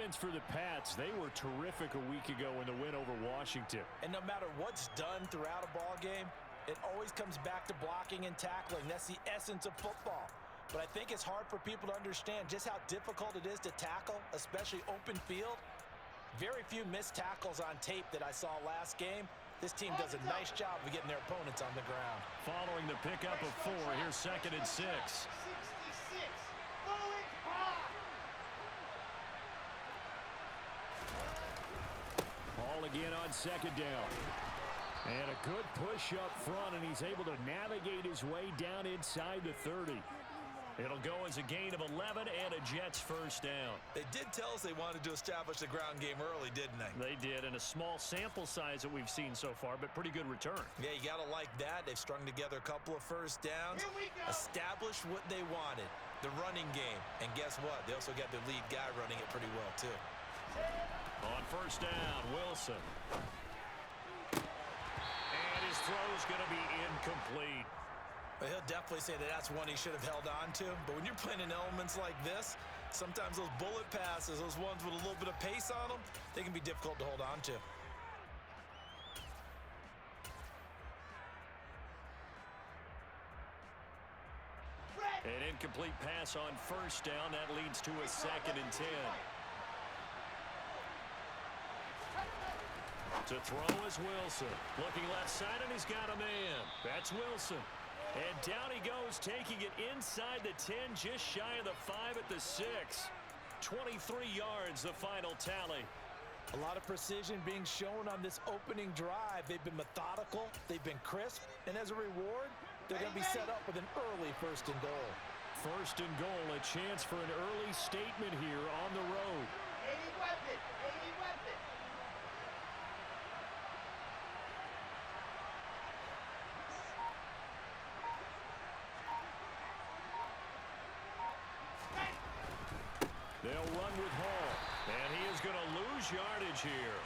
defense for the Pats. They were terrific a week ago in the win over Washington. And no matter what's done throughout a ball game, it always comes back to blocking and tackling. That's the essence of football. But I think it's hard for people to understand just how difficult it is to tackle, especially open field. Very few missed tackles on tape that I saw last game. This team does a nice job of getting their opponents on the ground. Following the pickup of 4, here's 2nd and 6. 66. Going hard. Ball again on 2nd down. And a good push up front, and he's able to navigate his way down inside the 30. It'll go as a gain of 11 and a Jets first down. They did tell us they wanted to establish the ground game early, didn't they? They did, and a small sample size that we've seen so far, but pretty good return. Yeah, you got to like that. They've strung together a couple of first downs, established what they wanted, the running game. And guess what? They also got their lead guy running it pretty well, too. On first down, Wilson. And his throw's going to be incomplete. But he'll definitely say that that's one he should have held on to. But when you're playing in elements like this, sometimes those bullet passes, those ones with a little bit of pace on them, they can be difficult to hold on to. An incomplete pass on first down. That leads to a 2nd and 10. To throw is Wilson. Looking left side, and he's got a man. That's Wilson. And down he goes, taking it inside the 10, just shy of the 5 at the 6. 23 yards, the final tally. A lot of precision being shown on this opening drive. They've been methodical, they've been crisp, and as a reward, they're going to be set up with an early 1st and goal. 1st and goal, a chance for an early statement here on the road. 80 weapon, 80 weapon. They'll run with Hall, and he is going to lose yardage here.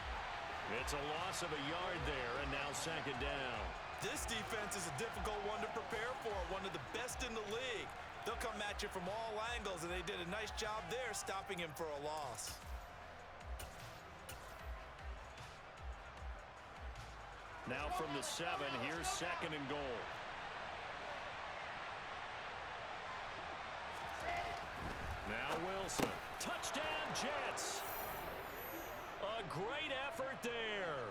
It's a loss of a yard there, and now 2nd down. This defense is a difficult one to prepare for, one of the best in the league. They'll come at you from all angles, and they did a nice job there stopping him for a loss. Now from the 7, here's 2nd and goal. Now Wilson. Touchdown, Jets. A great effort there.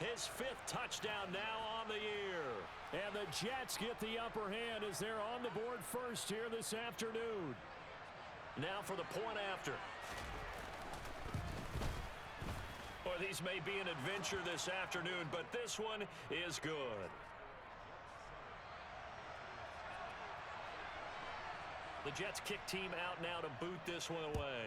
His 5th touchdown now on the year. And the Jets get the upper hand as they're on the board first here this afternoon. Now for the point after. Well, these may be an adventure this afternoon, but this one is good. The Jets kick team out now to boot this one away.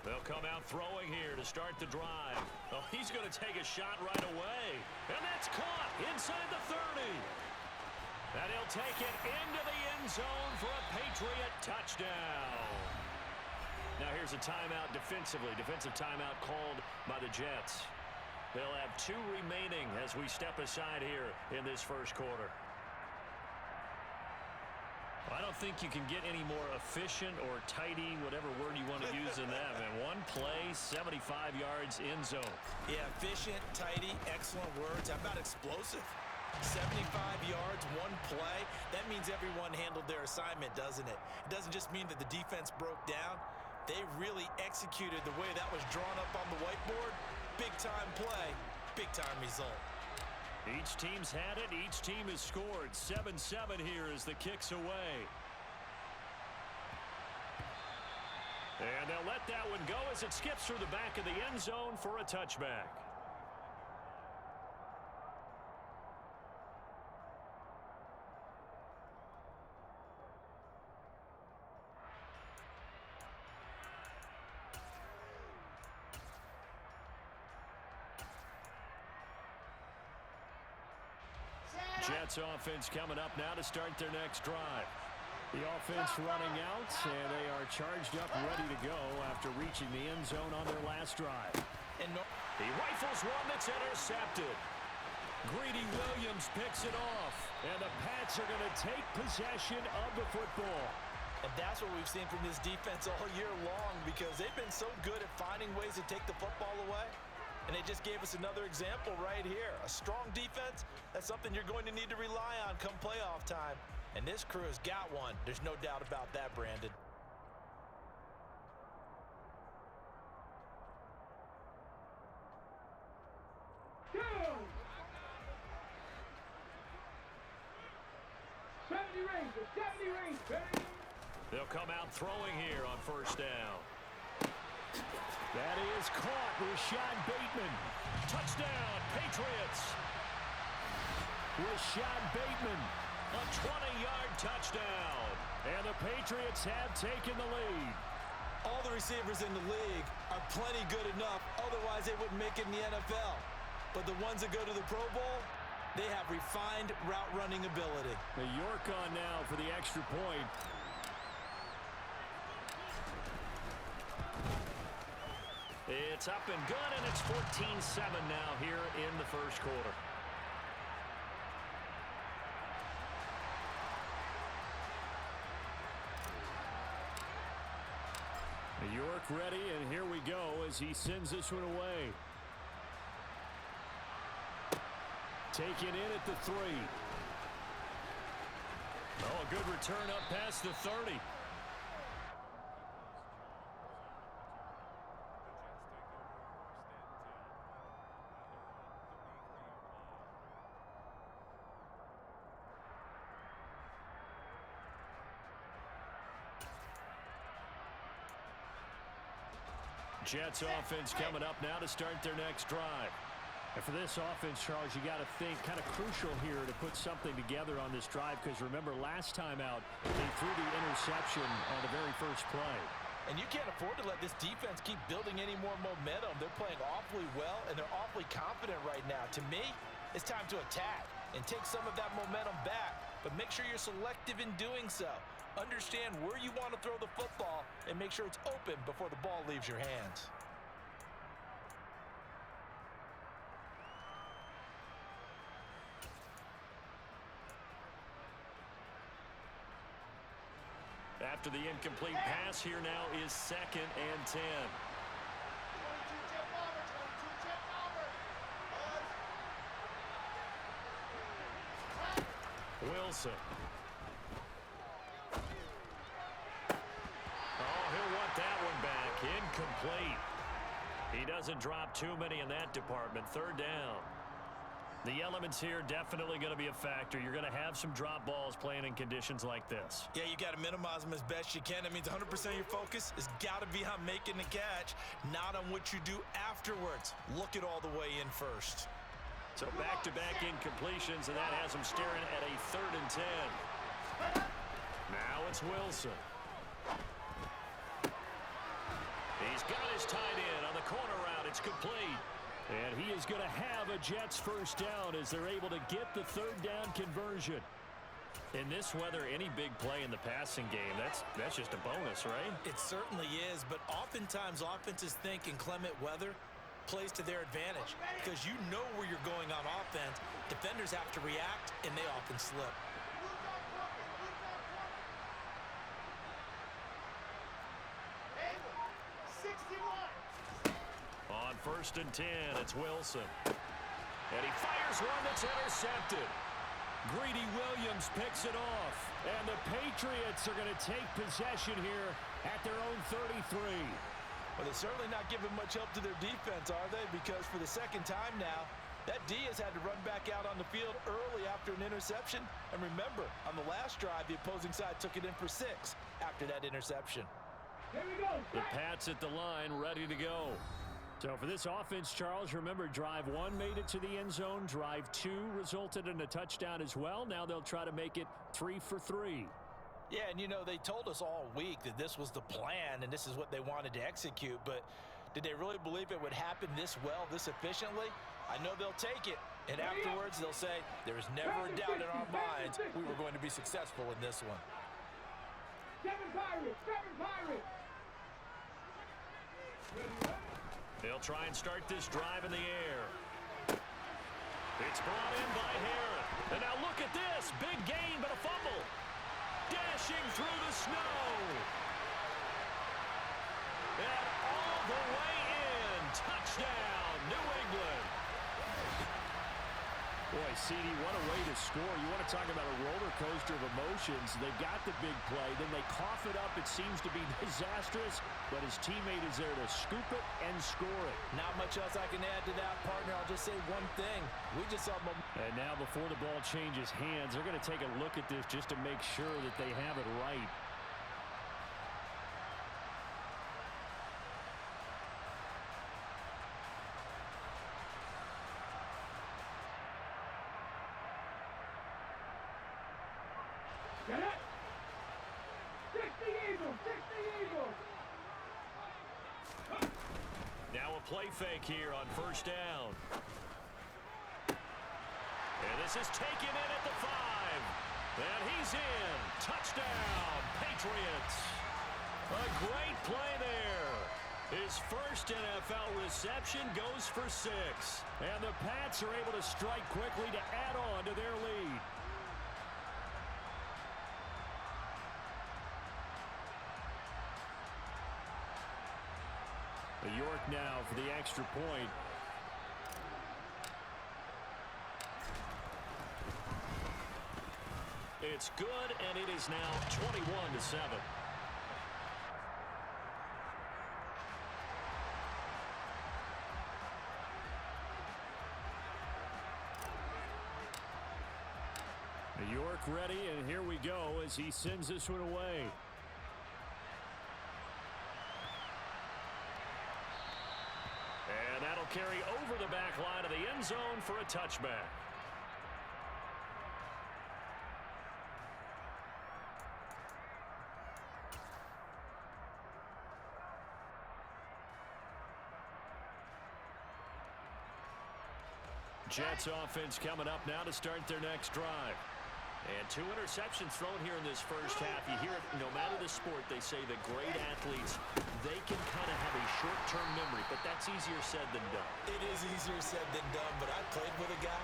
They'll come out throwing here to start the drive. Oh, he's going to take a shot right away. And that's caught inside the 30. And he'll take it into the end zone for a Patriot touchdown. Now here's a timeout defensively. Defensive timeout called by the Jets. They'll have 2 remaining as we step aside here in this first quarter. I don't think you can get any more efficient or tidy, whatever word you want to use in that. Man, 1 play, 75 yards, end zone. Yeah, efficient, tidy, excellent words. How about explosive? 75 yards, 1 play. That means everyone handled their assignment, doesn't it? It doesn't just mean that the defense broke down. They really executed the way that was drawn up on the whiteboard. Big-time play, big-time result. Each team's had it. Each team has scored. 7-7 here as the kick's away. And they'll let that one go as it skips through the back of the end zone for a touchback. Jets offense coming up now to start their next drive. The offense running out, and they are charged up, ready to go after reaching the end zone on their last drive. And he rifles one that's intercepted. Greedy Williams picks it off, and the Pats are going to take possession of the football. And that's what we've seen from this defense all year long, because they've been so good at finding ways to take the football away. And they just gave us another example right here. A strong defense, that's something you're going to need to rely on come playoff time. And this crew has got one. There's no doubt about that, Brandon. They'll come out throwing here on first down. That is caught. Rashad Bateman. Touchdown, Patriots. Rashad Bateman, a 20-yard touchdown. And the Patriots have taken the lead. All the receivers in the league are plenty good enough. Otherwise, they wouldn't make it in the NFL. But the ones that go to the Pro Bowl, they have refined route running ability. The York on now for the extra point. It's up and good, and it's 14-7 now here in the first quarter. York ready, and here we go as he sends this one away. Taken in at the 3. Oh, a good return up past the 30. Jets offense coming up now to start their next drive. And for this offense, Charles, you got to think kind of crucial here to put something together on this drive, because remember last time out they threw the interception on the very first play. And you can't afford to let this defense keep building any more momentum. They're playing awfully well, and they're awfully confident right now. To me, it's time to attack and take some of that momentum back, but make sure you're selective in doing so. Understand where you want to throw the football and make sure it's open before the ball leaves your hands. After the incomplete pass, here now is 2nd and 10. 22 Jet Bomber, 22 Jet Bomber. Wilson. Oh, he'll want that one back. Incomplete. He doesn't drop too many in that department. 3rd down. The elements here definitely going to be a factor. You're going to have some drop balls playing in conditions like this. Yeah, you got to minimize them as best you can. That means 100% of your focus has got to be on making the catch, not on what you do afterwards. Look it all the way in first. So back-to-back incompletions, and that has him staring at a 3rd and 10. Now it's Wilson. He's got his tight end on the corner route. It's complete. And he is going to have a Jets first down as they're able to get the 3rd down conversion. In this weather, any big play in the passing game, that's just a bonus, right? It certainly is, but oftentimes offenses think inclement weather plays to their advantage, because you know where you're going on offense. Defenders have to react, and they often slip. On 1st and 10, it's Wilson. And he fires one that's intercepted. Greedy Williams picks it off. And the Patriots are going to take possession here at their own 33. Well, they're certainly not giving much help to their defense, are they? Because for the 2nd time now, that D has had to run back out on the field early after an interception. And remember, on the last drive, the opposing side took it in for 6 after that interception. The Pats at the line, ready to go. So for this offense, Charles, remember, drive 1 made it to the end zone. Drive 2 resulted in a touchdown as well. Now they'll try to make it 3 for 3. Yeah, and, you know, they told us all week that this was the plan and this is what they wanted to execute. But did they really believe it would happen this well, this efficiently? I know they'll take it. And afterwards, they'll say, there is never a doubt in our minds we were going to be successful in this one. Kevin Pirate. They'll try and start this drive in the air. It's brought in by Herron. And now look at this. Big gain, but a fumble. Dashing through the snow. And all the way in. Touchdown, New England. Boy, CD, what a way to score. You want to talk about a roller coaster of emotions. They've got the big play, then they cough it up. It seems to be disastrous, but his teammate is there to scoop it and score it. Not much else I can add to that, partner. I'll just say one thing. We just saw And now before the ball changes hands, they're going to take a look at this just to make sure that they have it right. Get it! 60 Eagles! Now a play fake here on first down. And this is taken in at the 5. And he's in. Touchdown, Patriots. A great play there. His first NFL reception goes for 6. And the Pats are able to strike quickly to add on to their lead. York now for the extra point. It's good, and it is now 21-7. York ready, and here we go as he sends this one away. And that'll carry over the back line of the end zone for a touchback. Jets offense coming up now to start their next drive. And 2 interceptions thrown here in this first half. You hear it, no matter the sport, they say the great athletes, they can kind of have a short-term memory, but that's easier said than done. It is easier said than done, but I played with a guy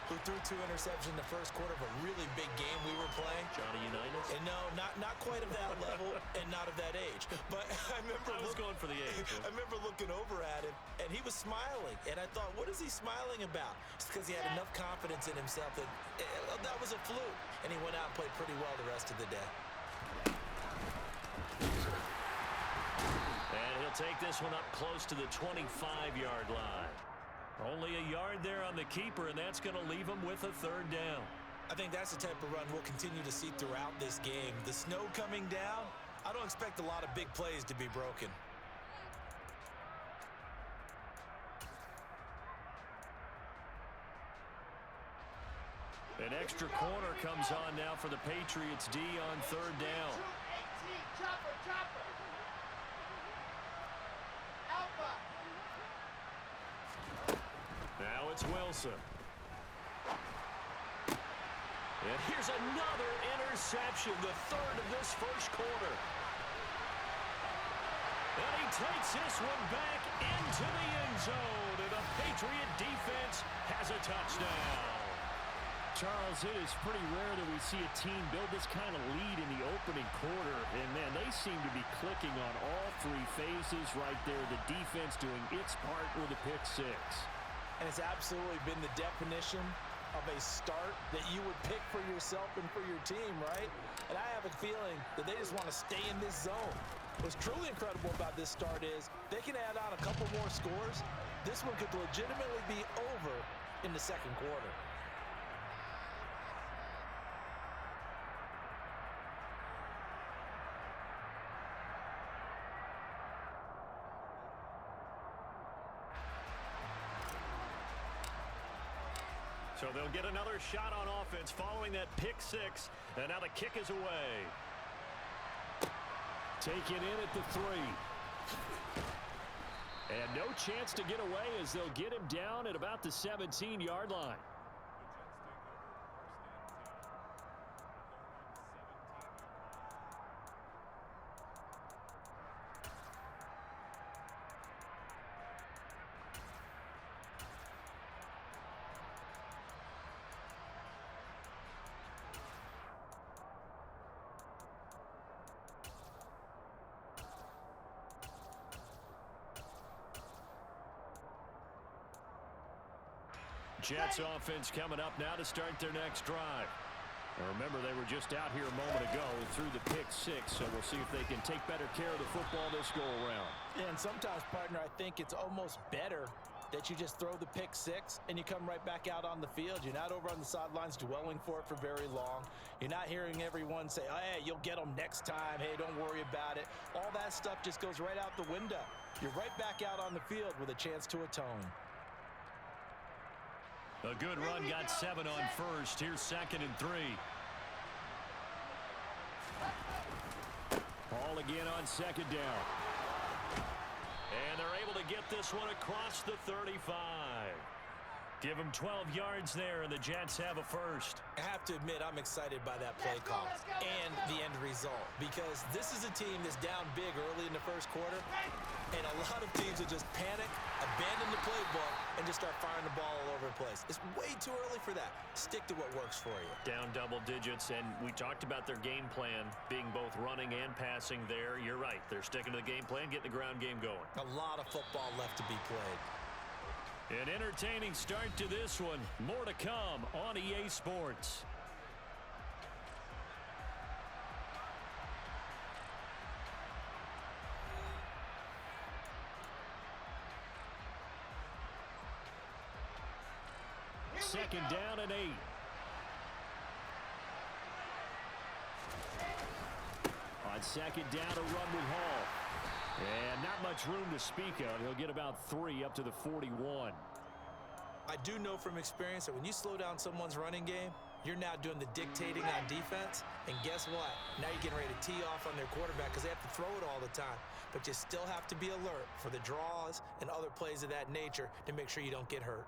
who threw 2 interceptions in the first quarter of a really big game we were playing. Johnny Unitas? And no, not quite of that level and not of that age. But I was going for the age. I remember looking over at him, and he was smiling. And I thought, what is he smiling about? It's because he had enough confidence in himself that that was a fluke. And he went out and played pretty well the rest of the day. And he'll take this one up close to the 25-yard line. Only a yard there on the keeper, and that's going to leave him with a 3rd down. I think that's the type of run we'll continue to see throughout this game. The snow coming down, I don't expect a lot of big plays to be broken. An extra corner comes on now for the Patriots D on 3rd down. Chopper. Alpha. Now it's Wilson. And here's another interception, the 3rd of this first quarter. And he takes this one back into the end zone, and the Patriot defense has a touchdown. Charles, it is pretty rare that we see a team build this kind of lead in the opening quarter. And, man, they seem to be clicking on all 3 phases right there. The defense doing its part with a pick 6. And it's absolutely been the definition of a start that you would pick for yourself and for your team, right? And I have a feeling that they just want to stay in this zone. What's truly incredible about this start is they can add on a couple more scores. This one could legitimately be over in the second quarter. So they'll get another shot on offense following that pick six. And now the kick is away. Taken in at the 3. And no chance to get away as they'll get him down at about the 17-yard line. Jets offense coming up now to start their next drive. Now remember, they were just out here a moment ago through the pick six, so we'll see if they can take better care of the football this go-around. Yeah, and sometimes, partner, I think it's almost better that you just throw the pick six and you come right back out on the field. You're not over on the sidelines dwelling for it for very long. You're not hearing everyone say, oh, hey, you'll get them next time. Hey, don't worry about it. All that stuff just goes right out the window. You're right back out on the field with a chance to atone. A good run, got 7 on first. Here's 2nd and 3. Ball again on 2nd down. And they're able to get this one across the 35. Give them 12 yards there, and the Jets have a first. I have to admit, I'm excited by that play call and the end result, because this is a team that's down big early in the first quarter, and a lot of teams will just panic, abandon the playbook, and just start firing the ball all over the place. It's way too early for that. Stick to what works for you. Down double digits, and we talked about their game plan being both running and passing there. You're right. They're sticking to the game plan, getting the ground game going. A lot of football left to be played. An entertaining start to this one. More to come on EA Sports. Second down and 8. On second down, a run with Hall. And not much room to speak of. He'll get about 3 up to the 41. I do know from experience that when you slow down someone's running game, you're now doing the dictating on defense. And guess what? Now you're getting ready to tee off on their quarterback because they have to throw it all the time. But you still have to be alert for the draws and other plays of that nature to make sure you don't get hurt.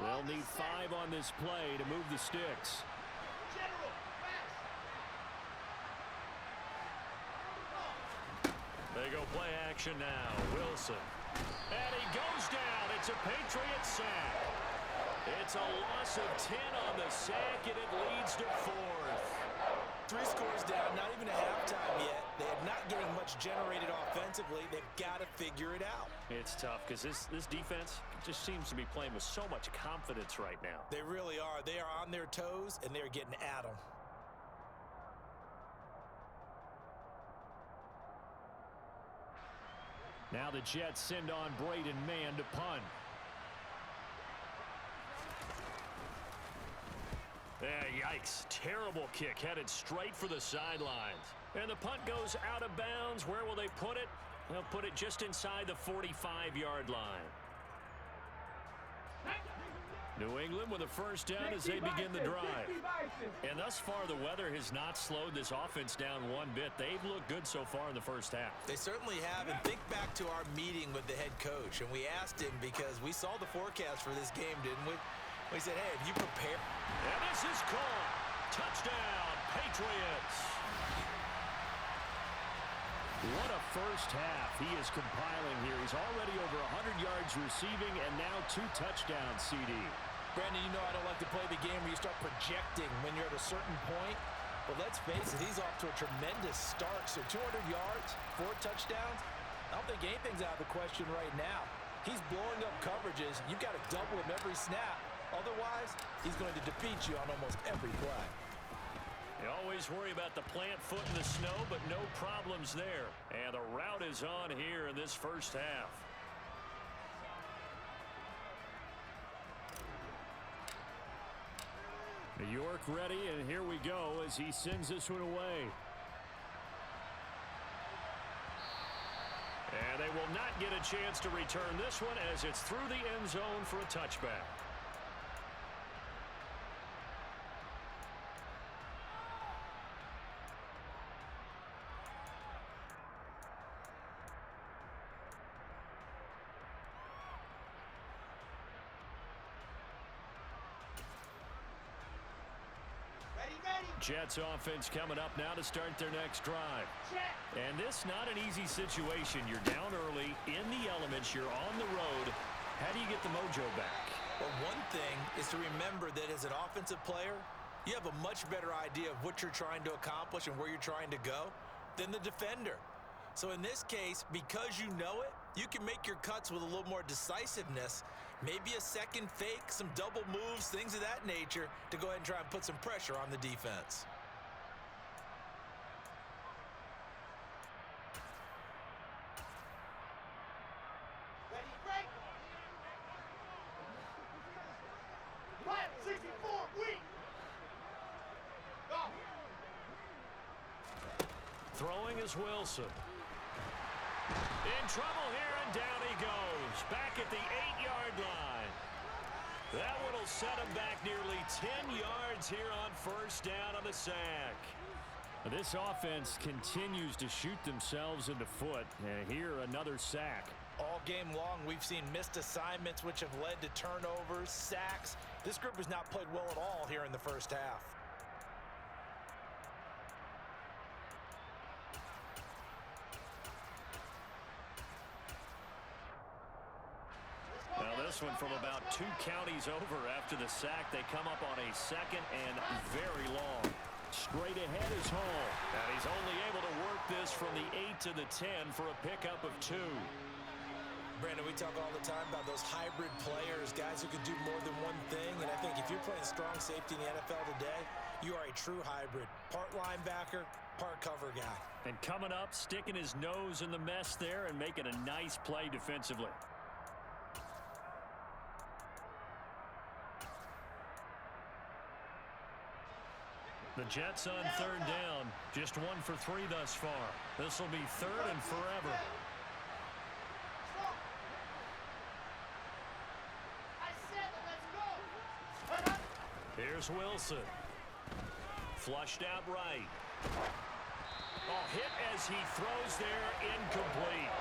They'll need 5 on this play to move the sticks. They go play action now. Wilson. And he goes down. It's a Patriots sack. It's a loss of 10 on the sack, and it leads to 4th. 3 scores down, not even a halftime yet. They are not getting much generated offensively. They've got to figure it out. It's tough because this defense just seems to be playing with so much confidence right now. They really are. They are on their toes, and they're getting at them. Now the Jets send on Braden Mann to punt. Yikes. Terrible kick headed straight for the sidelines. And the punt goes out of bounds. Where will they put it? They'll put it just inside the 45-yard line. New England with a first down as they begin the drive. And thus far, the weather has not slowed this offense down one bit. They've looked good so far in the first half. They certainly have. And think back to our meeting with the head coach. And we asked him because we saw the forecast for this game, didn't we? We said, hey, have you prepared? And this is caught. Touchdown, Patriots. What a first half he is compiling here. He's already over 100 yards receiving and now 2 touchdowns, CD. Brandon, you know I don't like to play the game where you start projecting when you're at a certain point. But let's face it, he's off to a tremendous start. So 200 yards, 4 touchdowns. I don't think anything's out of the question right now. He's blowing up coverages. You've got to double him every snap. Otherwise, he's going to defeat you on almost every play. You always worry about the plant foot in the snow, but no problems there. And the route is on here in this first half. New York ready, and here we go as he sends this one away. not get a chance to return this one as it's through the end zone for a touchback. Jets offense coming up now to start their next drive. And this not an easy situation. You're down early, in the elements, you're on the road. How do you get the mojo back? Well, one thing is to remember that as an offensive player, you have a much better idea of what you're trying to accomplish and where you're trying to go than the defender. So in this case, because you know it, you can make your cuts with a little more decisiveness. Maybe a second fake, some double moves, things of that nature to go ahead and try and put some pressure on the defense. Ready, break. Right, 64, weak. Go. Throwing is Wilson. In trouble here, and down he goes. Back at the 8-yard line. That one will set him back nearly 10 yards here on first down on the sack. This offense continues to shoot themselves in the foot. And here, another sack. All game long, we've seen missed assignments, which have led to turnovers, sacks. This group has not played well at all here in the first half. Now this one from about 2 counties over after the sack. They come up on a second and very long. Straight ahead is Hall. And he's only able to work this from the 8 to the 10 for a pickup of 2. Brandon, we talk all the time about those hybrid players, guys who can do more than one thing. And I think if you're playing strong safety in the NFL today, you are a true hybrid. Part linebacker, part cover guy. And coming up, sticking his nose in the mess there and making a nice play defensively. The Jets on third down. Just 1 for 3 thus far. This will be third and forever. Stop. I said let's go. Here's Wilson. Flushed out right. Oh, hit as he throws there, incomplete.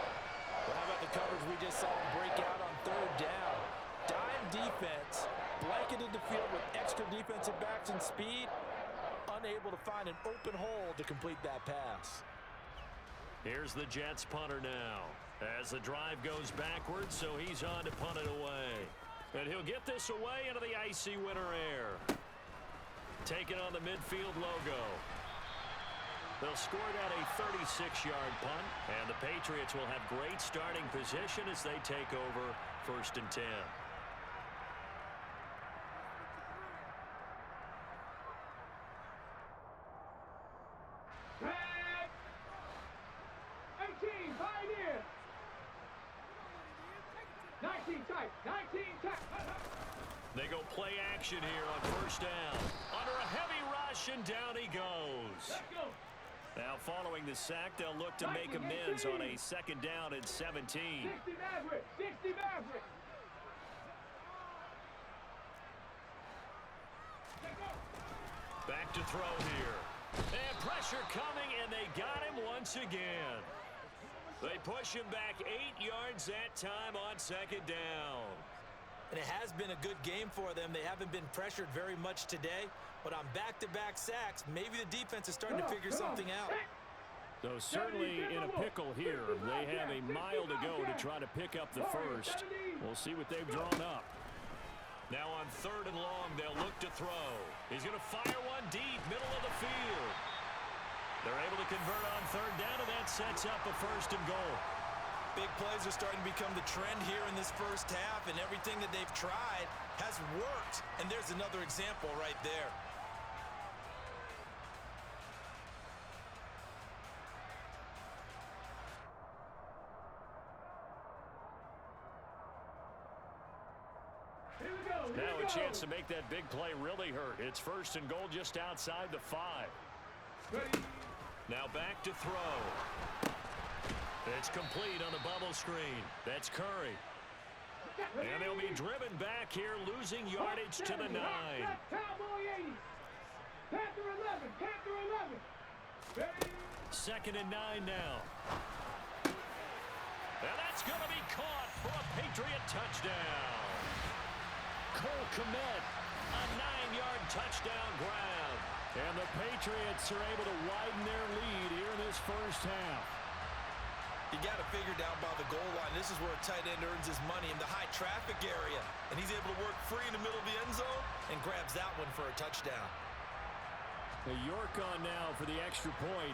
Well, how about the coverage we just saw him break out on third down? Dime defense, blanketed the field with extra defensive backs and speed, unable to find an open hole to complete that pass. Here's the Jets punter now. As the drive goes backwards, so he's on to punt it away. And he'll get this away into the icy winter air. Taking on the midfield logo. They'll score it at a 36-yard punt, and the Patriots will have great starting position as they take over first and 10. Pioneer. 19 tight. 19 tight. They go play action here on first down. Under a heavy rush, and down he goes. Let's go. Now following the sack, they'll look to make amends on a second down and 17. 60 Maverick. 60 Maverick. Back to throw here. And pressure coming, and they got him once again. They push him back 8 yards that time on second down. And it has been a good game for them. They haven't been pressured very much today, but on back-to-back sacks, maybe the defense is starting to figure something out. So certainly in a pickle here. They have a mile to go to try to pick up the first. We'll see what they've drawn up. Now on third and long, they'll look to throw. He's going to fire one deep, middle of the field. They're able to convert on third down, and that sets up a first and goal. Big plays are starting to become the trend here in this first half, and everything that they've tried has worked. And there's another example right there. Now a chance to make that big play really hurt. It's first and goal just outside the 5. Now back to throw. It's complete on the bubble screen. That's Curry. And they'll be driven back here, losing yardage to the 9. Second and 9 now. And that's going to be caught for a Patriot touchdown. Cole Kmet, a 9-yard touchdown grab. And the Patriots are able to widen their lead here in this first half. You got to figure down by the goal line. This is where a tight end earns his money in the high traffic area. And he's able to work free in the middle of the end zone and grabs that one for a touchdown. The York on now for the extra point.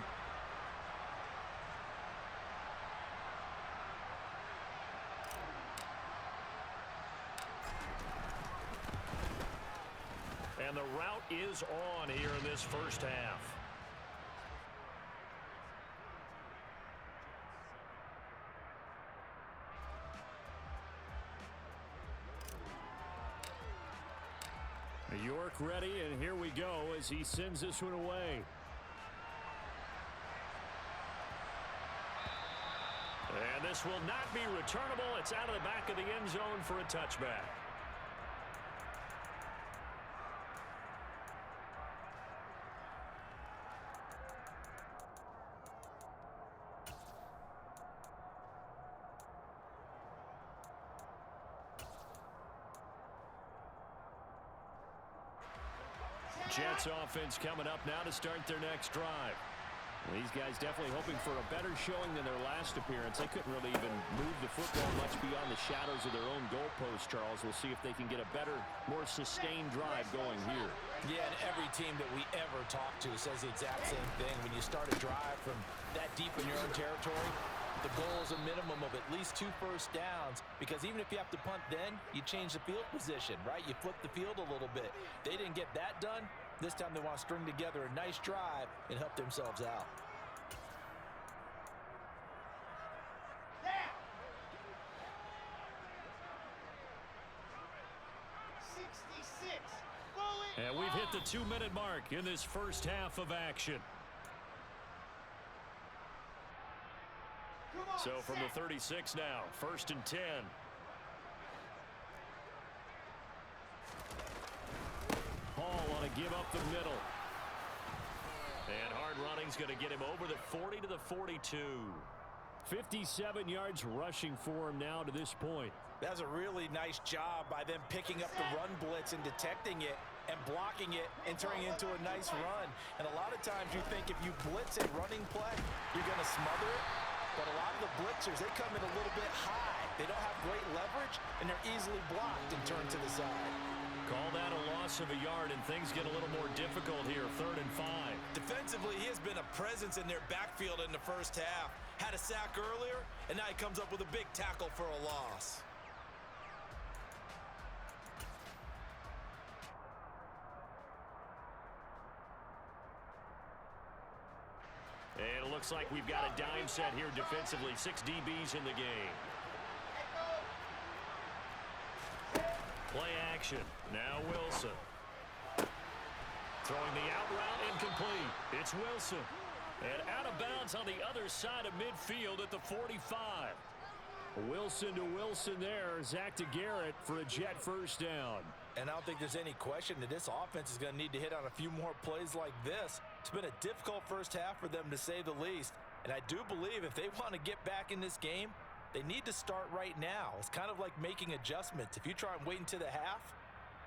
And the route is on here in this first half. York ready, and here we go as he sends this one away. And this will not be returnable. It's out of the back of the end zone for a touchback. Jets offense coming up now to start their next drive. These guys definitely hoping for a better showing than their last appearance. They couldn't really even move the football much beyond the shadows of their own goalpost, Charles. We'll see if they can get a better, more sustained drive going here. Yeah, and every team that we ever talk to says the exact same thing. When you start a drive from that deep in your own territory, the goal is a minimum of at least 2 first downs, because even if you have to punt then, you change the field position, right? You flip the field a little bit. They didn't get that done. This time they want to string together a nice drive and help themselves out. Down. 66. Fully And we've hit the 2-minute mark in this first half of action. Come on, So from the set. 36 now, 1st and 10. Hall want to give up the middle. And hard running's going to get him over the 40 to the 42. 57 yards rushing for him now to this point. That's a really nice job by them picking up the run blitz and detecting it and blocking it and turning it into a nice run. And a lot of times you think if you blitz a running play, you're going to smother it. But a lot of the blitzers, they come in a little bit high. They don't have great leverage, and they're easily blocked and turned to the side. Call that a loss of a yard, and things get a little more difficult here, 3rd and 5. Defensively, he has been a presence in their backfield in the first half. Had a sack earlier, and now he comes up with a big tackle for a loss. And it looks like we've got a dime set here defensively. 6 DBs in the game. Play action. Now Wilson. Throwing the out route incomplete. It's Wilson. And out of bounds on the other side of midfield at the 45. Wilson to Wilson there. Zach to Garrett for a Jet first down. And I don't think there's any question that this offense is going to need to hit on a few more plays like this. It's been a difficult first half for them, to say the least. And I do believe if they want to get back in this game, they need to start right now. It's kind of like making adjustments. If you try and wait until the half,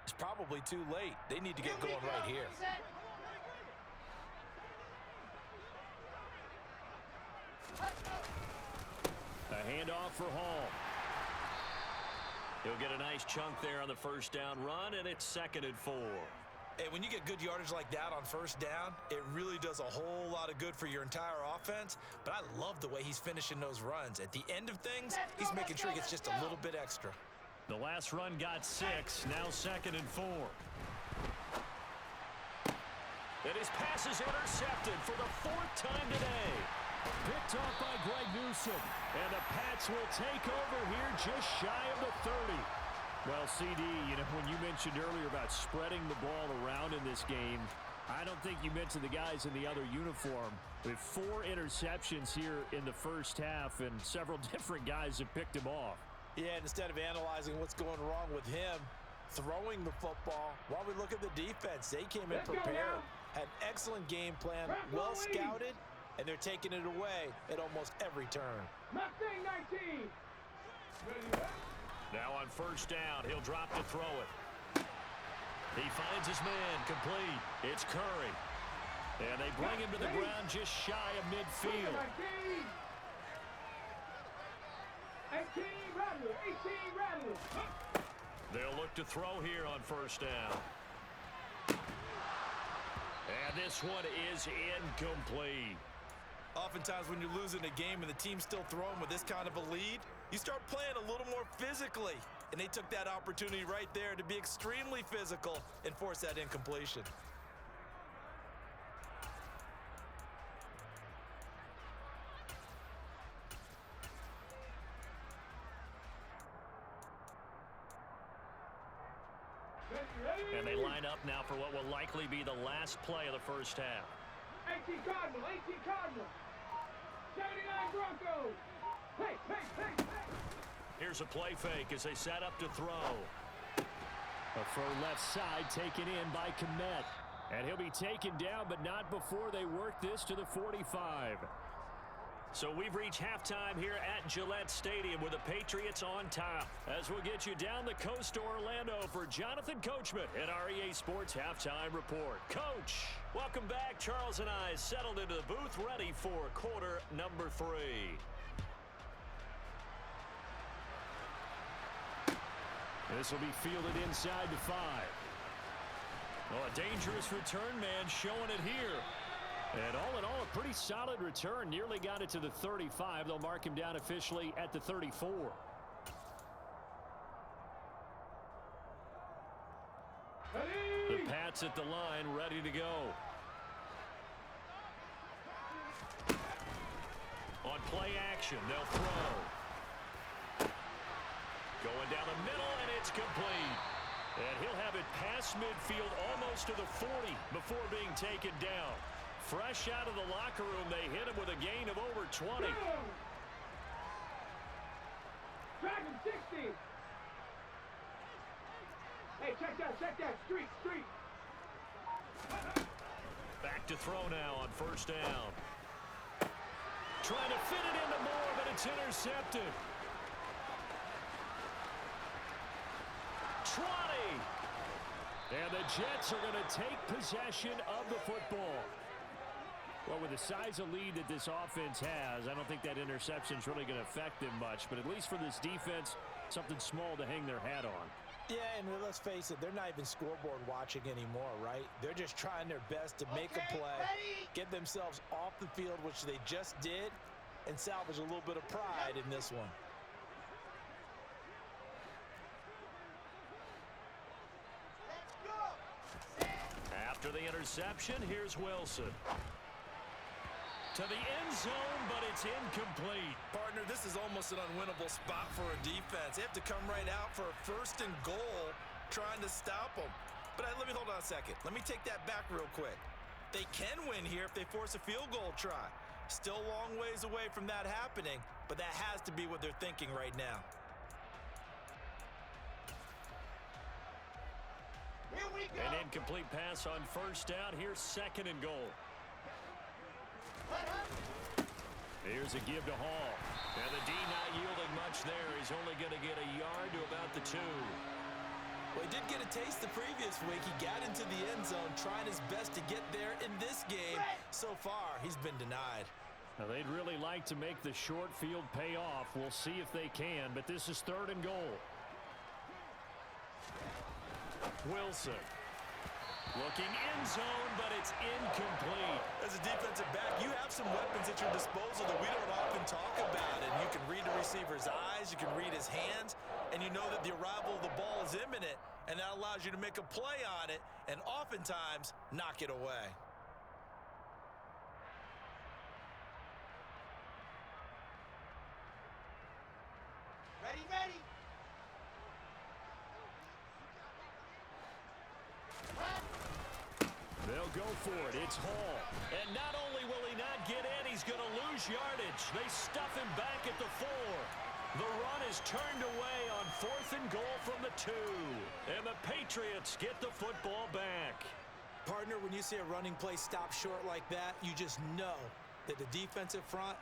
it's probably too late. They need to get going right here. Set. A handoff for Hall. He'll get a nice chunk there on the first down run, and it's 2nd and 4. Hey, when you get good yardage like that on first down, it really does a whole lot of good for your entire offense. But I love the way he's finishing those runs. At the end of things, he's making sure he gets just a little bit extra. The last run got 6, now 2nd and 4. And his pass is intercepted for the 4th time today. Picked off by Greg Newsome. And the Pats will take over here just shy of the 30. Well, CD, you know, when you mentioned earlier about spreading the ball around in this game, I don't think you mentioned the guys in the other uniform. We have 4 interceptions here in the first half, and several different guys have picked him off. Yeah, and instead of analyzing what's going wrong with him throwing the football, while we look at the defense, they came in prepared, had an excellent game plan, well scouted, and they're taking it away at almost every turn. Mustang 19. Now on first down, he'll drop to throw it. He finds his man, complete. It's Curry. And they bring him to the ground just shy of midfield. 18 Rattler, 18 Rattler. They'll look to throw here on first down. And this one is incomplete. Oftentimes when you're losing a game and the team's still throwing with this kind of a lead, you start playing a little more physically. And they took that opportunity right there to be extremely physical and force that incompletion. And they line up now for what will likely be the last play of the first half. 18 Cardinal, 18 Cardinal. 79 Broncos. Hey, hey, hey, hey. Here's a play fake as they set up to throw. A throw left side taken in by Kmet. And he'll be taken down, but not before they work this to the 45. So we've reached halftime here at Gillette Stadium with the Patriots on top. As we'll get you down the coast to Orlando for Jonathan Coachman at our EA Sports Halftime Report. Coach, welcome back. Charles and I settled into the booth ready for quarter number 3. This will be fielded inside the 5. Well, a dangerous return man showing it here. And all in all, a pretty solid return. Nearly got it to the 35. They'll mark him down officially at the 34. The Pats at the line, ready to go. On play action, they'll throw. Going down the middle, and it's complete. And he'll have it past midfield almost to the 40 before being taken down. Fresh out of the locker room, they hit him with a gain of over 20. Dragon 60. Hey, check that. Street. Back to throw now on first down. Trying to fit it into Moore, but it's intercepted. Trotty. And the Jets are going to take possession of the football. Well, with the size of lead that this offense has, I don't think that interception is really going to affect them much. But at least for this defense, something small to hang their hat on. Yeah, and let's face it, they're not even scoreboard watching anymore, right? They're just trying their best to make a play, get themselves off the field, which they just did, and salvage a little bit of pride in this one. After the interception, here's Wilson. To the end zone, but it's incomplete. Partner, this is almost an unwinnable spot for a defense. They have to come right out for a first and goal, trying to stop them. But let me hold on a second. Let me take that back real quick. They can win here if they force a field goal try. Still a long ways away from that happening, but that has to be what they're thinking right now. Here we go. An incomplete pass on first down. Here's second and goal. Here's a give to Hall. And the D not yielding much there. He's only going to get a yard to about the 2. Well, he did get a taste the previous week. He got into the end zone, trying his best to get there in this game. So far, he's been denied. Now, they'd really like to make the short field pay off. We'll see if they can, but this is third and goal. Wilson. Looking in zone, but it's incomplete. As a defensive back, you have some weapons at your disposal that we don't often talk about. And you can read the receiver's eyes, you can read his hands, and you know that the arrival of the ball is imminent, and that allows you to make a play on it and oftentimes knock it away. Ready. They'll go for it. It's Hall. And not only will he not get in, he's going to lose yardage. They stuff him back at the 4. The run is turned away on 4th and goal from the 2. And the Patriots get the football back. Partner, when you see a running play stop short like that, you just know that the defensive front,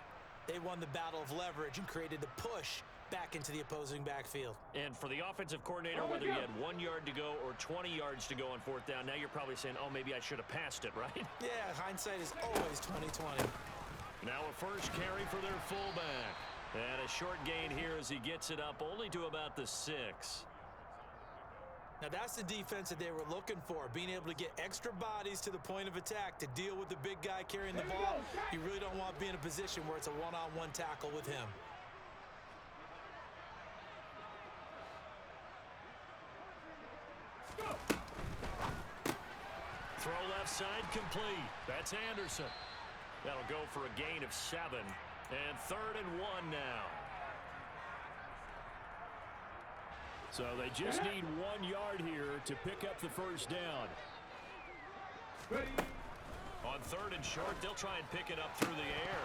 they won the battle of leverage and created the push back into the opposing backfield. And for the offensive coordinator, whether you had 1 yard to go or 20 yards to go on 4th down, now you're probably saying, oh, maybe I should have passed it, right? Yeah, hindsight is always 20/20. Now a first carry for their fullback. And a short gain here as he gets it up only to about the 6. Now that's the defense that they were looking for, being able to get extra bodies to the point of attack to deal with the big guy carrying the ball. You really don't want to be in a position where it's a one-on-one tackle with him. Throw left side complete. That's Anderson. That'll go for a gain of 7. And 3rd and 1 now. So they just need 1 yard here to pick up the first down. Ready. On 3rd and short, they'll try and pick it up through the air.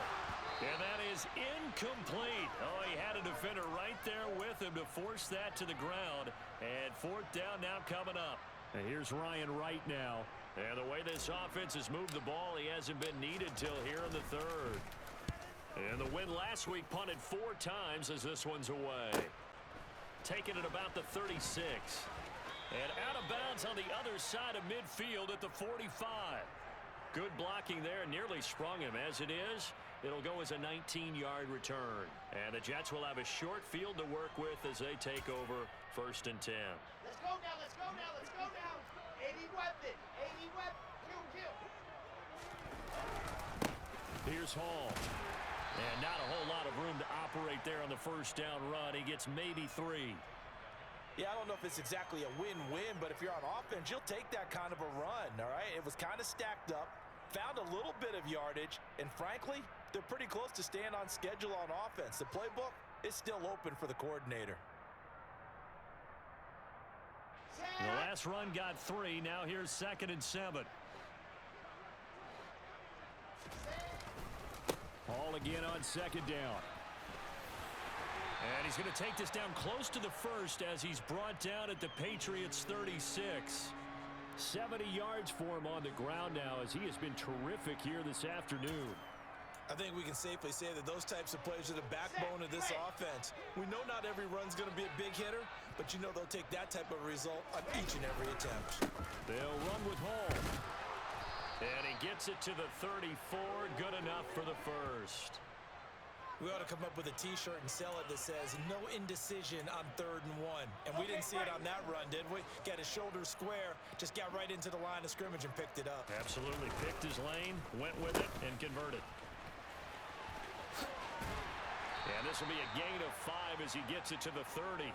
And that is incomplete. Oh, he had a defender right there with him to force that to the ground. And 4th down now coming up. And here's Ryan Wright now. And the way this offense has moved the ball, he hasn't been needed till here in the 3rd. And the win last week punted 4 times as this one's away. Taking it about the 36. And out of bounds on the other side of midfield at the 45. Good blocking there, nearly sprung him. As it is, it'll go as a 19-yard return. And the Jets will have a short field to work with as they take over 1st and 10. Let's go now, let's go now, let's go now. 80 weapon, 80 weapon, kill. Here's Hall. And not a whole lot of room to operate there on the first down run. He gets maybe 3. Yeah, I don't know if it's exactly a win-win, but if you're on offense, you'll take that kind of a run, all right? It was kind of stacked up, found a little bit of yardage, and frankly, they're pretty close to staying on schedule on offense. The playbook is still open for the coordinator. The last run got 3. Now here's 2nd and 7. Hall again on 2nd down. And he's going to take this down close to the 1st as he's brought down at the Patriots 36. 70 yards for him on the ground now as he has been terrific here this afternoon. I think we can safely say that those types of plays are the backbone of this offense. We know not every run's going to be a big hitter, but you know they'll take that type of result on each and every attempt. They'll run with Hall. And he gets it to the 34. Good enough for the 1st. We ought to come up with a T-shirt and sell it that says, no indecision on 3rd and 1. And we didn't see it on that run, did we? Got his shoulder square, just got right into the line of scrimmage and picked it up. Absolutely. Picked his lane, went with it, and converted. And this will be a gain of 5 as he gets it to the 30.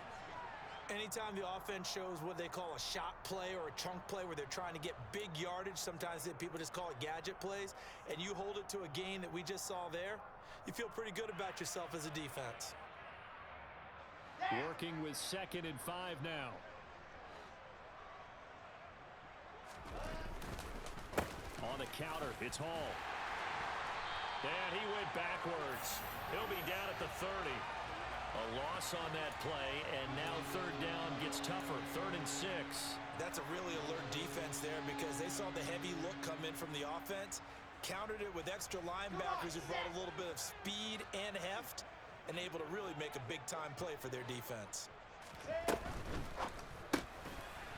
Anytime the offense shows what they call a shot play or a chunk play where they're trying to get big yardage, sometimes people just call it gadget plays, and you hold it to a gain that we just saw there, you feel pretty good about yourself as a defense. Working with 2nd and 5 now. On the counter, it's Hall. And he went backwards. He'll be down at the 30. A loss on that play, and now 3rd down gets tougher. 3rd and 6. That's a really alert defense there because they saw the heavy look come in from the offense, countered it with extra linebackers who brought a little bit of speed and heft, and able to really make a big-time play for their defense.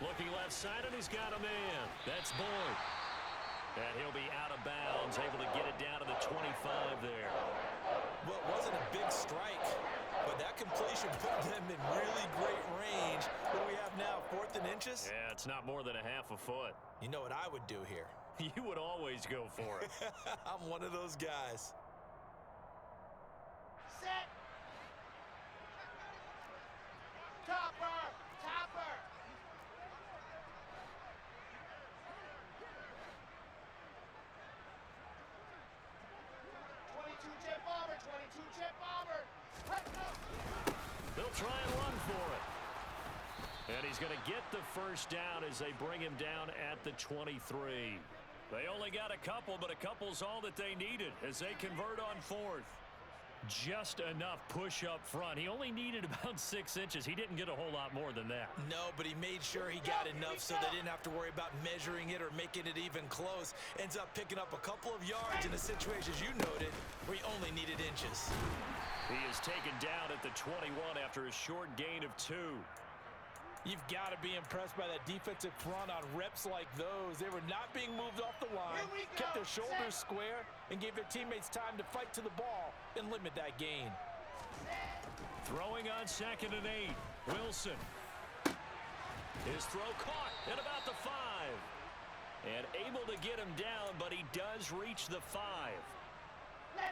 Looking left side, and he's got a man. That's Boyd. And he'll be out of bounds, able to get it down to the 25 there. Well, it wasn't a big strike, but that completion put them in really great range. What do we have now, 4th and inches? Yeah, it's not more than a half a foot. You know what I would do here? You would always go for it. I'm one of those guys. Set. Topper. 22-chip bomber, 22-chip bomber. They'll try and run for it. And he's going to get the first down as they bring him down at the 23. They only got a couple, but a couple's all that they needed as they convert on fourth. Just enough push up front. He only needed about 6 inches. He didn't get a whole lot more than that. No, but he made sure he got enough so they didn't have to worry about measuring it or making it even close. Ends up picking up a couple of yards in a situation, as you noted, where he only needed inches. He is taken down at the 21 after a short gain of 2. You've got to be impressed by that defensive front on reps like those. They were not being moved off the line, kept their shoulders square, and gave their teammates time to fight to the ball and limit that gain. Throwing on 2nd and 8. Wilson. His throw caught at about the 5. And able to get him down, but he does reach the 5.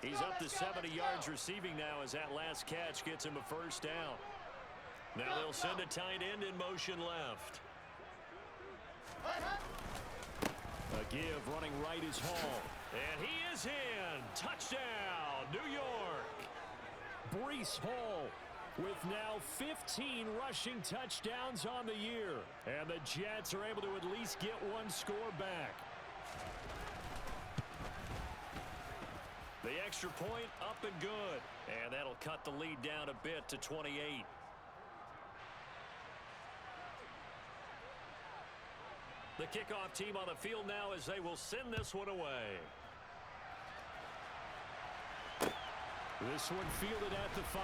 He's up to 70 yards receiving now as that last catch gets him a first down. Now they'll send a tight end in motion left. A give running right is Hall. And he is in. Touchdown, New York. Breece Hall with now 15 rushing touchdowns on the year. And the Jets are able to at least get one score back. The extra point up and good. And that'll cut the lead down a bit to 28. The kickoff team on the field now as they will send this one away. This one fielded at the 5.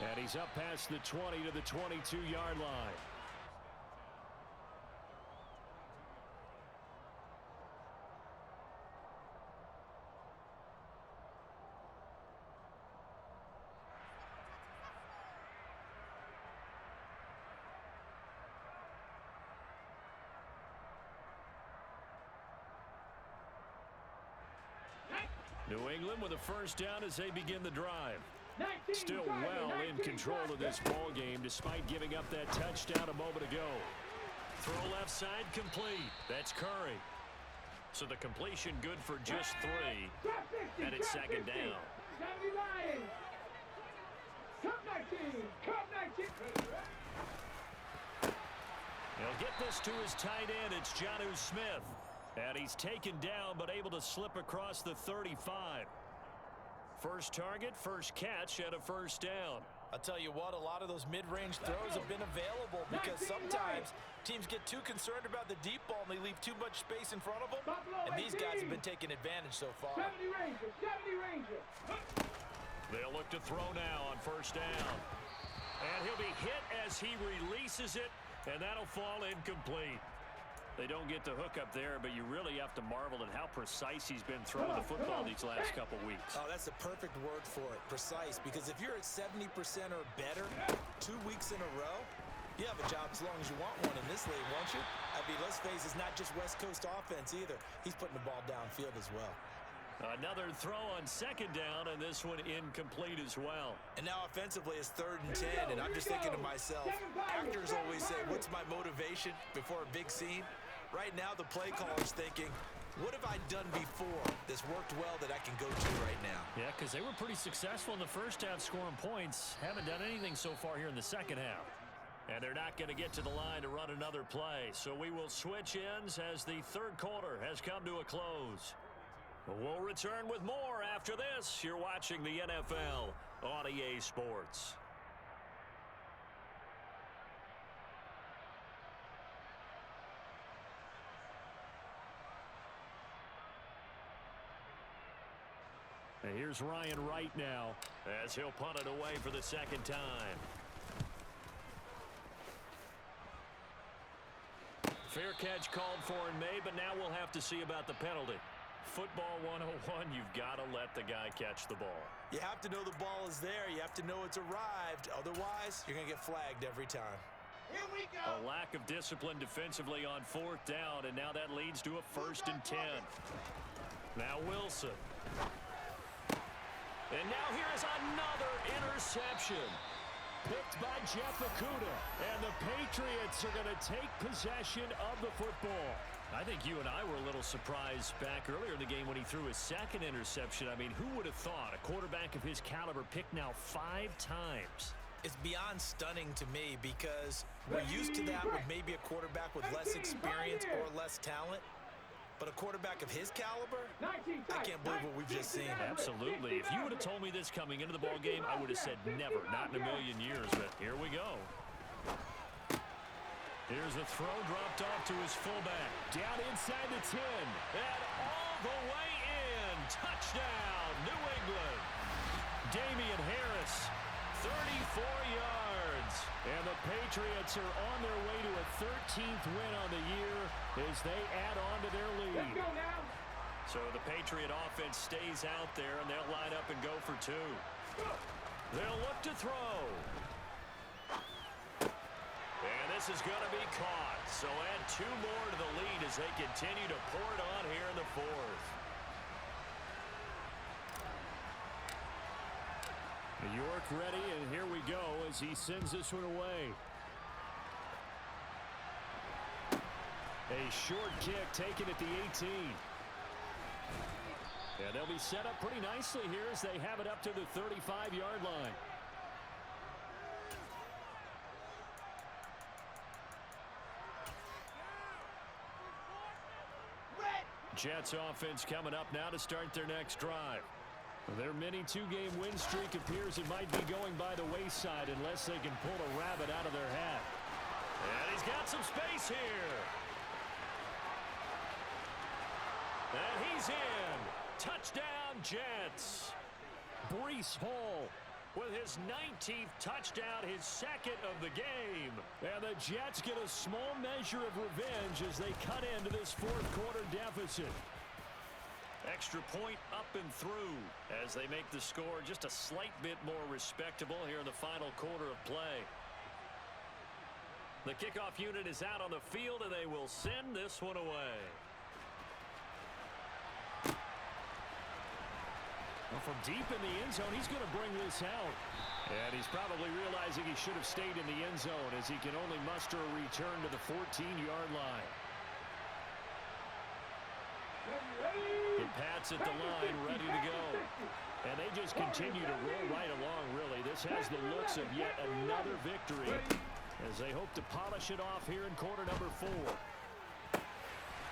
And he's up past the 20 to the 22-yard line. New England with a first down as they begin the drive. Still well in control of this ball game despite giving up that touchdown a moment ago. Throw left side complete. That's Curry. So the completion good for just 3. And it's 2nd down. He'll get this to his tight end. It's Jonnu Smith. And he's taken down but able to slip across the 35. First target, first catch, and a first down. I'll tell you what, a lot of those mid-range throws have been available because sometimes teams get too concerned about the deep ball and they leave too much space in front of them. And these guys have been taking advantage so far. 70 Ranger. They'll look to throw now on first down. And he'll be hit as he releases it, and that'll fall incomplete. They don't get the hook up there, but you really have to marvel at how precise he's been throwing the football these last couple weeks. Oh, that's the perfect word for it, precise, because if you're at 70% or better 2 weeks in a row, you have a job as long as you want one in this league, won't you? I mean, let's face it, it's not just West Coast offense either. He's putting the ball downfield as well. Another throw on 2nd down, and this one incomplete as well. And now offensively it's 3rd and 10, and I'm just thinking to myself, actors always say, what's my motivation before a big scene? Right now the play caller's thinking, what have I done before that's worked well that I can go to right now? Yeah, because they were pretty successful in the first half scoring points. Haven't done anything so far here in the second half. And they're not going to get to the line to run another play. So we will switch ends as the third quarter has come to a close. We'll return with more after this. You're watching the NFL on EA Sports. And here's Ryan Wright now as he'll punt it away for the 2nd time. Fair catch called for and made, but now we'll have to see about the penalty. Football 101, you've got to let the guy catch the ball. You have to know the ball is there. You have to know it's arrived. Otherwise, you're going to get flagged every time. Here we go. A lack of discipline defensively on 4th down, and now that leads to a 1st and 10. Now Wilson. And now here's another interception. Picked by Jeff Okudah. And the Patriots are going to take possession of the football. I think you and I were a little surprised back earlier in the game when he threw his 2nd interception. I mean, who would have thought a quarterback of his caliber picked now 5 times? It's beyond stunning to me because we're used to that with maybe a quarterback with less experience or less talent. But a quarterback of his caliber, I can't believe what we've just seen. Absolutely. If you would have told me this coming into the ball game, I would have said never, not in a million years. But here we go. Here's the throw dropped off to his fullback. Down inside the 10. And all the way in. Touchdown, New England. Damian Harris, 34 yards. And the Patriots are on their way to a 13th win on the year as they add on to their lead. Let's go now. So the Patriot offense stays out there, and they'll line up and go for two. They'll look to throw. And this is going to be caught. So add two more to the lead as they continue to pour it on here in the fourth. New York ready, and here we go as he sends this one away. A short kick taken at the 18. And they'll be set up pretty nicely here as they have it up to the 35-yard line. Jets offense coming up now to start their next drive. Their mini two-game win streak appears it might be going by the wayside unless they can pull a rabbit out of their hat. And he's got some space here. And he's in. Touchdown, Jets. Breece Hall with his 19th touchdown, his second of the game. And the Jets get a small measure of revenge as they cut into this fourth quarter deficit. Extra point up and through as they make the score just a slight bit more respectable here in the final quarter of play. The kickoff unit is out on the field, and they will send this one away. Well, from deep in the end zone, he's going to bring this out. And he's probably realizing he should have stayed in the end zone as he can only muster a return to the 14-yard line. The Pats at the line, ready to go. And they just continue to roll right along, really. This has the looks of yet another victory as they hope to polish it off here in quarter number 4.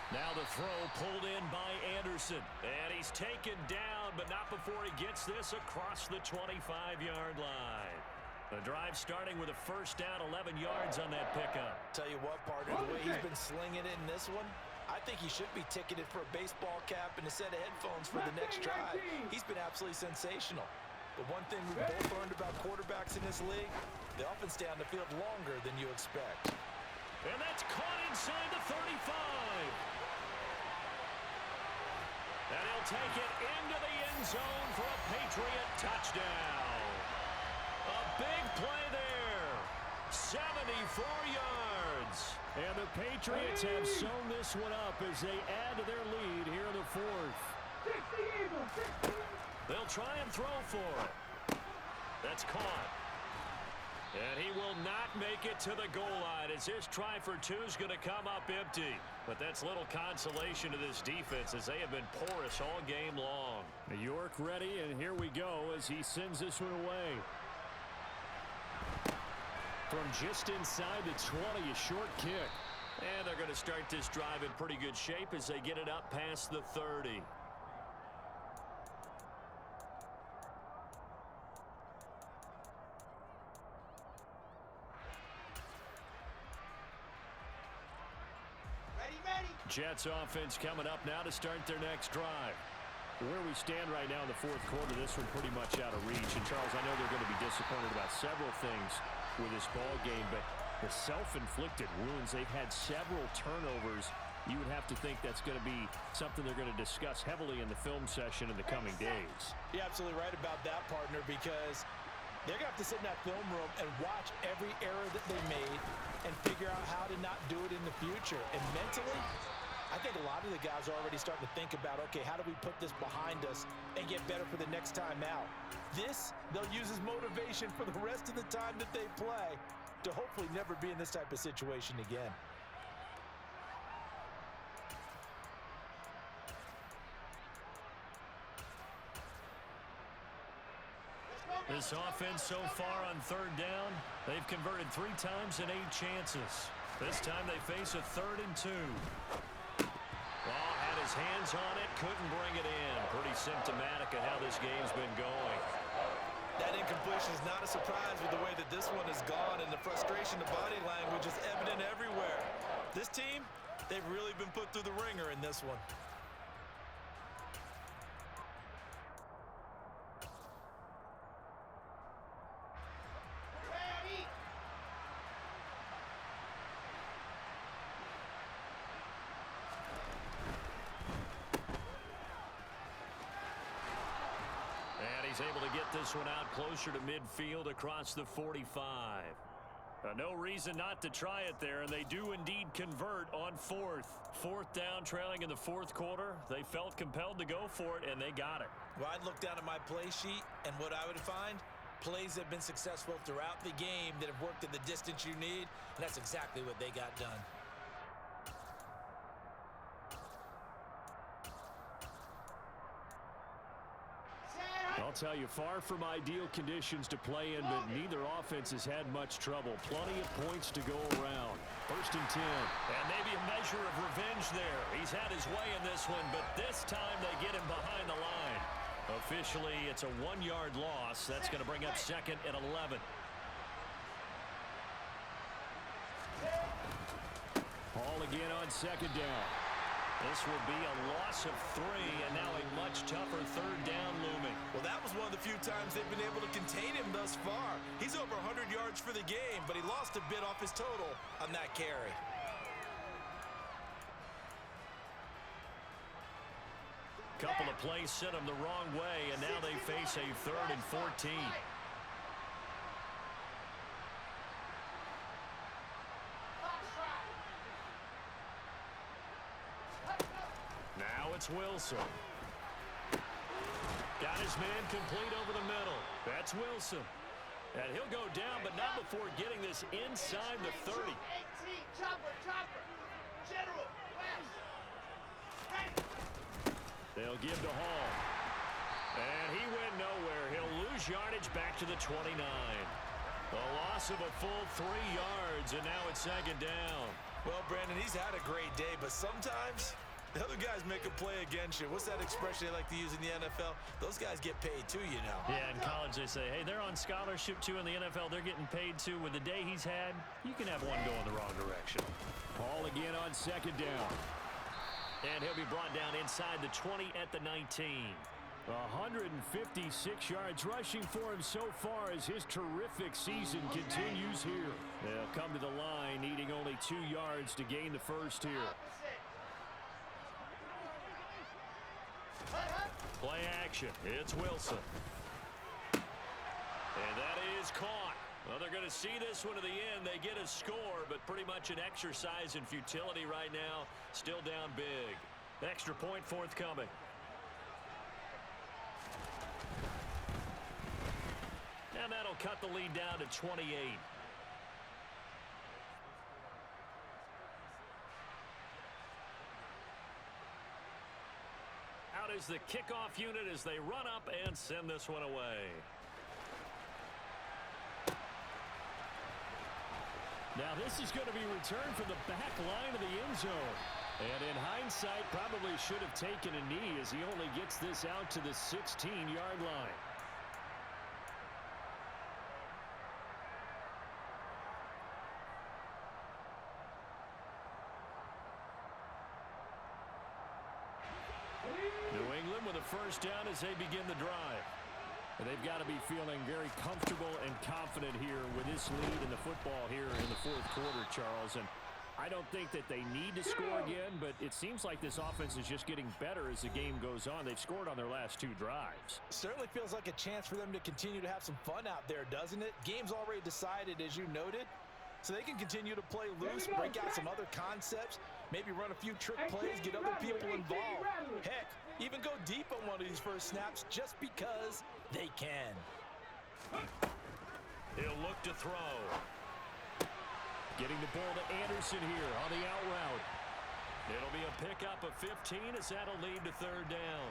Now the throw pulled in by Anderson. And he's taken down, but not before he gets this across the 25-yard line. The drive starting with a first down, 11 yards on that pickup. Tell you what, partner, the way he's been slinging it in this one, I think he should be ticketed for a baseball cap and a set of headphones for the next drive. He's been absolutely sensational. The one thing we've both learned about quarterbacks in this league, they often stay on the field longer than you expect. And that's caught inside the 35. And he'll take it into the end zone for a Patriot touchdown. A big play there. 74 yards. And the Patriots have sewn this one up as they add to their lead here in the fourth. They'll try and throw for it. That's caught. And he will not make it to the goal line as his try for two is going to come up empty. But that's little consolation to this defense as they have been porous all game long. New York ready, and here we go as he sends this one away. From just inside the 20, a short kick. And they're going to start this drive in pretty good shape as they get it up past the 30. Jets offense coming up now to start their next drive. Where we stand right now in the fourth quarter, this one pretty much out of reach. And, Charles, I know they're going to be disappointed about several things with this ball game, but the self-inflicted wounds, they've had several turnovers. You would have to think that's going to be something they're going to discuss heavily in the film session in the coming days. You're absolutely right about that, partner, because they're going to have to sit in that film room and watch every error that they made and figure out how to not do it in the future. And mentally, I think a lot of the guys are already starting to think about, okay, how do we put this behind us and get better for the next time out? This, they'll use as motivation for the rest of the time that they play to hopefully never be in this type of situation again. This offense so far on third down, they've converted 3 times and 8 chances. This time they face a 3rd and 2. Ball had his hands on it, couldn't bring it in. Pretty symptomatic of how this game's been going. That incompletion is not a surprise with the way that this one has gone, and the frustration, the body language is evident everywhere. This team, they've really been put through the ringer in this one. He's able to get this one out closer to midfield across the 45. No reason not to try it there, and they do indeed convert on 4th. 4th down, trailing in the 4th quarter. They felt compelled to go for it, and they got it. Well, I'd look down at my play sheet, and what I would find, plays that have been successful throughout the game that have worked at the distance you need, and that's exactly what they got done. I'll tell you, far from ideal conditions to play in, but neither offense has had much trouble. Plenty of points to go around. 1st and 10. And maybe a measure of revenge there. He's had his way in this one, but this time they get him behind the line. Officially, it's a 1-yard loss. That's going to bring up 2nd and 11. Ball again on 2nd down. This will be a loss of 3, and now a much tougher 3rd down looming. Well, that was one of the few times they've been able to contain him thus far. He's over 100 yards for the game, but he lost a bit off his total on that carry. Couple of plays sent him the wrong way, and now they face a 3rd and 14. Now it's Wilson. Got his man complete over the middle. That's Wilson. And he'll go down, but not before getting this inside the 30. 18, chopper, General, West. Hey. They'll give to Hall. And he went nowhere. He'll lose yardage back to the 29. A loss of a full 3 yards, and now it's 2nd down. Well, Brandon, he's had a great day, but sometimes the other guys make a play against you. What's that expression they like to use in the NFL? Those guys get paid too, you know. Yeah, in college they say, hey, they're on scholarship too. In the NFL, they're getting paid too. With the day he's had, you can have one going the wrong direction. Ball again on 2nd down. And he'll be brought down inside the 20 at the 19. 156 yards rushing for him so far as his terrific season continues here. They'll come to the line needing only 2 yards to gain the first here. Play action. It's Wilson. And that is caught. Well, they're going to see this one to the end. They get a score, but pretty much an exercise in futility right now. Still down big. Extra point forthcoming. And that'll cut the lead down to 28. Out is the kickoff unit as they run up and send this one away. Now this is going to be returned from the back line of the end zone. And in hindsight, probably should have taken a knee as he only gets this out to the 16-yard line. New England with a first down as they begin the drive. And they've got to be feeling very comfortable and confident here with this lead in the football here in the 4th quarter, Charles. And I don't think that they need to score again, but it seems like this offense is just getting better as the game goes on. They've scored on their last 2 drives. Certainly feels like a chance for them to continue to have some fun out there, doesn't it? Game's already decided, as you noted, so they can continue to play loose, break out some other concepts, maybe run a few trick plays, get other people involved. Heck, even go deep on one of these first snaps just because they can. He'll look to throw. Getting the ball to Anderson here on the out route. It'll be a pickup of 15 as that'll lead to 3rd down.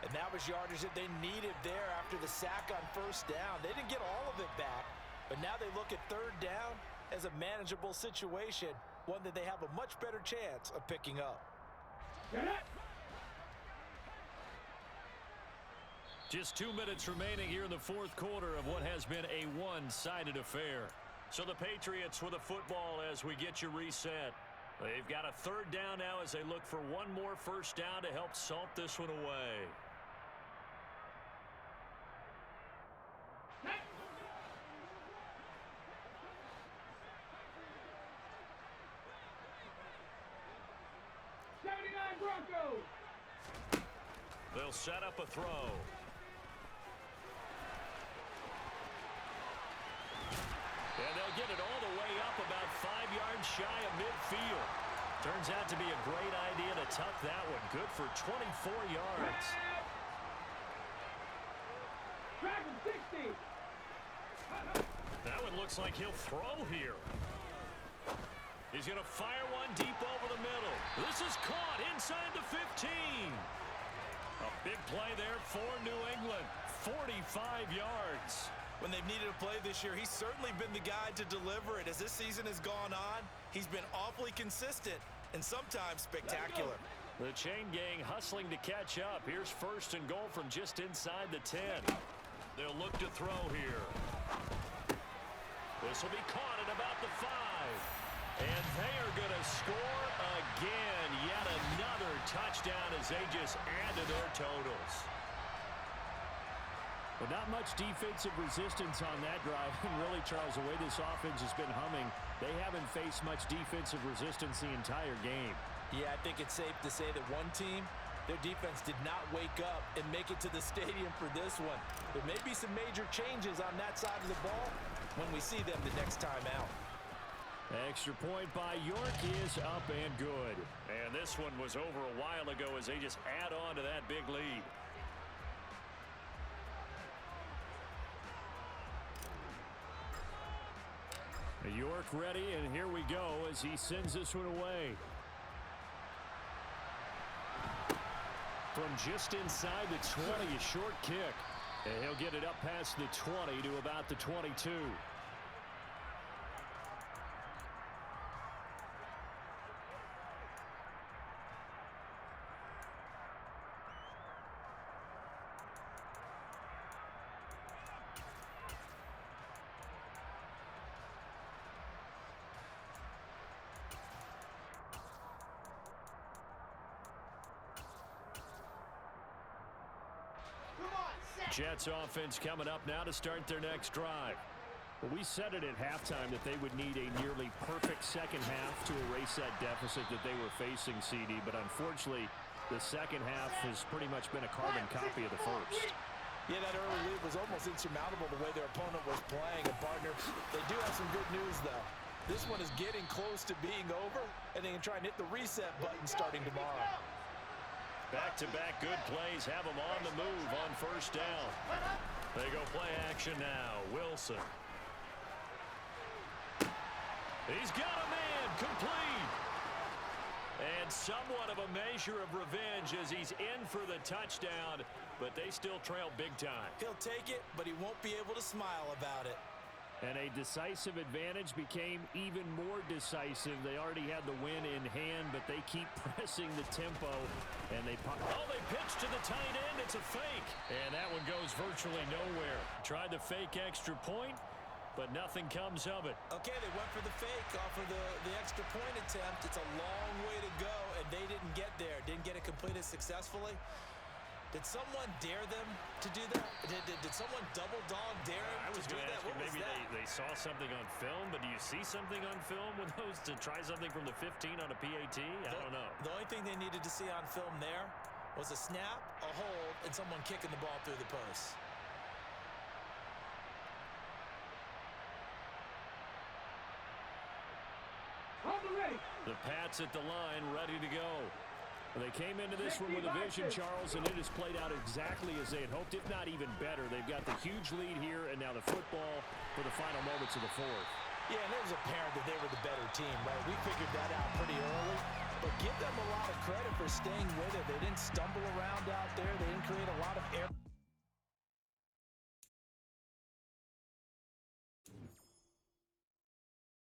And that was yardage that they needed there after the sack on first down. They didn't get all of it back, but now they look at third down as a manageable situation, one that they have a much better chance of picking up. Just 2 minutes remaining here in the fourth quarter of what has been a one-sided affair. So the Patriots with a football as we get you reset. They've got a third down now as they look for one more first down to help salt this one away. Broncos. They'll set up a throw. And they'll get it all the way up about 5 yards shy of midfield. Turns out to be a great idea to tuck that one. Good for 24 yards. Dragon 60. That one looks like he'll throw here. He's going to fire one deep over the middle. This is caught inside the 15. A big play there for New England. 45 yards. When they've needed a play this year, he's certainly been the guy to deliver it. As this season has gone on, he's been awfully consistent and sometimes spectacular. The chain gang hustling to catch up. Here's first and goal from just inside the 10. They'll look to throw here. This will be caught at about the 5. And they are going to score again. Yet another touchdown as they just add to their totals. But not much defensive resistance on that drive. And really, Charles, the way this offense has been humming, they haven't faced much defensive resistance the entire game. Yeah, I think it's safe to say that one team, their defense did not wake up and make it to the stadium for this one. There may be some major changes on that side of the ball when we see them the next time out. Extra point by York is up and good. And this one was over a while ago as they just add on to that big lead. York ready, and here we go as he sends this one away. From just inside the 20, a short kick. And he'll get it up past the 20 to about the 22. Jets offense coming up now to start their next drive. Well, we said it at halftime that they would need a nearly perfect second half to erase that deficit that they were facing, CD. But unfortunately, the second half has pretty much been a carbon copy of the first. Yeah, that early lead was almost insurmountable the way their opponent was playing. And, partner, they do have some good news, though. This one is getting close to being over, and they can try and hit the reset button starting tomorrow. Back-to-back good plays have them on the move on first down. They go play action now. Wilson. He's got a man complete. And somewhat of a measure of revenge as he's in for the touchdown, but they still trail big time. He'll take it, but he won't be able to smile about it. And a decisive advantage became even more decisive. They already had the win in hand, but they keep pressing the tempo. And they pitch to the tight end. It's a fake. And that one goes virtually nowhere. Tried the fake extra point, but nothing comes of it. Okay, they went for the fake off of the extra point attempt. It's a long way to go, and they didn't get there. Didn't get it completed successfully. Did someone dare them to do that? Did someone double dog dare them I was to do going to that? ask you, What maybe was that? they saw something on film, but do you see something on film with those to try something from the 15 on a PAT? I don't know. The only thing they needed to see on film there was a snap, a hold, and someone kicking the ball through the post. The Pats at the line, ready to go. They came into this one with a vision, Charles, and it has played out exactly as they had hoped, if not even better. They've got the huge lead here, and now the football for the final moments of the fourth. Yeah, and it was apparent that they were the better team, right? We figured that out pretty early. But give them a lot of credit for staying with it. They didn't stumble around out there. They didn't create a lot of air.